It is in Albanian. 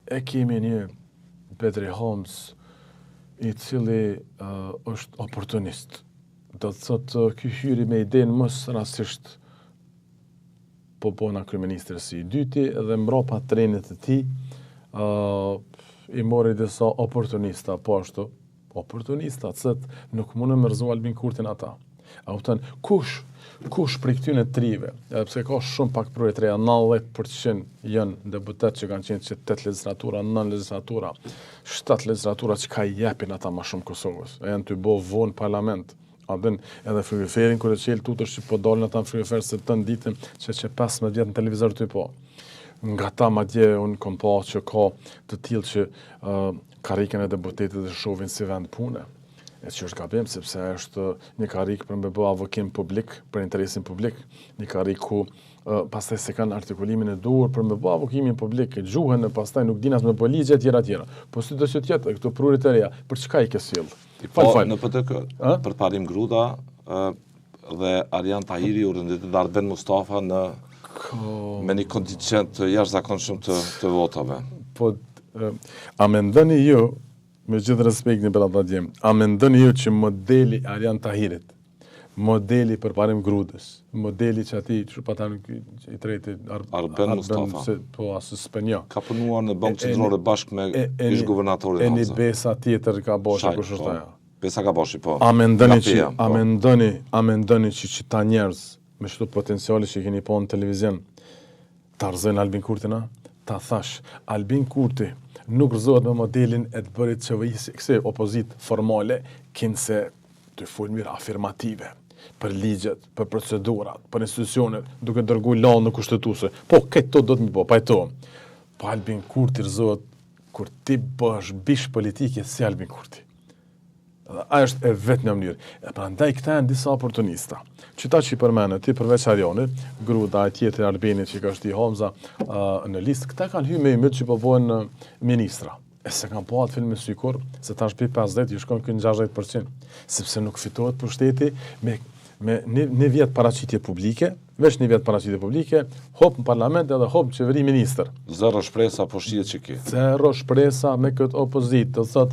e kemi një Bedri Homs i cili është oportunist. Do të thotë ky hyri me idenë mos rastisht po bona kryeministri si i dyti dhe mbrapa trenit të tij i mori disa oportunista po ashtu. Oportunista, cët nuk mundën me rrezu Albin Kurtin ata. A kupton, kush prej këtyre trive, edhe pse ka shumë pak prurë të reja, 90% janë deputet që kanë qenë që 8 legjislatura, 9 legjislatura, 7 legjislatura që ka jepin ata më shumë Kosovës. E janë të bo vonë parlament. A din edhe frigoferin kur e qel tutësh që po dalin ata në frigofer se të ditën që 15 vjet në televizor ty po. Nga ta madje unë kom pa që ka të tillë që karikën e deputetit e shohin si vend pune. E që është gabim, sepse është një karik për me bë avokim publik, për interesin publik, një karik ku pastaj se kanë artikulimin e duhur për me bë avokimin publik, e gjuhën e pastaj nuk dinas me bë ligje tjera. Po si do që tjetë, këto prurit e reja, për çka i ke sjell? Në PTK, për parim Gruda dhe Arjan Tahiri u rënditë Arben Mustafa me një kontingent të jashtëzakonshëm të votave. Po, a mendoni ju, me gjithë respektin për ata djem, a mendoni ju që modeli Arjan Tahirit, modeli për parim Grudës, modeli që ati që patan i treti Arben Mustafa, po asë Spenja, ka punuar në Bankë Qendrore bashkë me ish guvernatorin Hamza. E një besa tjetër ka boshi kush është ajo. Besa ka boshi, po. A mendoni që ta njerëz me çdo potenciali që keni po në televizion, ta rrëzojnë Albin Kurtina? Ta thash, Albin Kurti nuk rrëzohet me modelin e të bërit qeverisë kësaj opozit formale, kinse të fol mirë afirmative për ligjet, për procedurat, për institucionet, duke dërguar lallë në kushtetuese. Po, këto do të më po ato. Po Albin Kurti rrëzohet kur ti bësh bish politike si Albin Kurti. Ajo është e vetë një mënyrë. E prandaj këta janë disa oportunista. Qëta që i përmene, ti përveç Arjanit, Gruda, e tjetër Albinit që ka shti Hamza në listë, këta kanë hyrë me imët që po bojnë ministra. E se kanë po atë filmin sykur, se ta shpi 50, ju shkon kënë 60%. Sepse nuk fitohet për shteti me një vjetë paraqitje publike, veç një vjetë paraqitje publike, hop në parlament edhe hop në qeveri minister. Zero shpresa po shihet që ki. Zero shpresa me këtë opozit, të thot